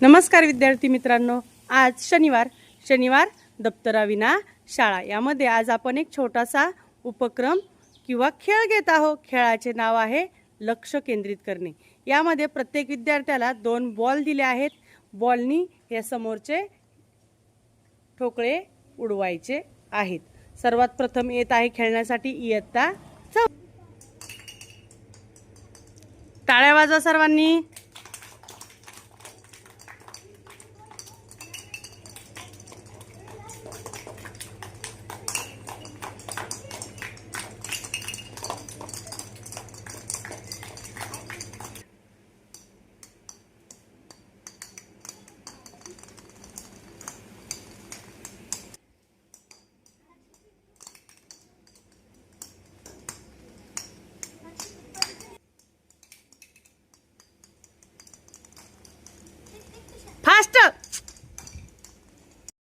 नमस्कार विद्यार्थी मित्रांनो, आज शनिवार दप्तराविना शाळा यामध्ये आज आपण एक छोटासा उपक्रम किंवा खेळ घेत आहोत। खेळाचे नाव आहे लक्ष केंद्रित करणे। यामध्ये प्रत्येक विद्यार्थ्याला 2 बॉल दिले आहेत। बॉलनी हे समोरचे ठोकळे उडवायचे आहेत। सर्वात प्रथम येत आहे खेळण्यासाठी इयत्ता 4। टाळ्या वाजवा सर्वांनी।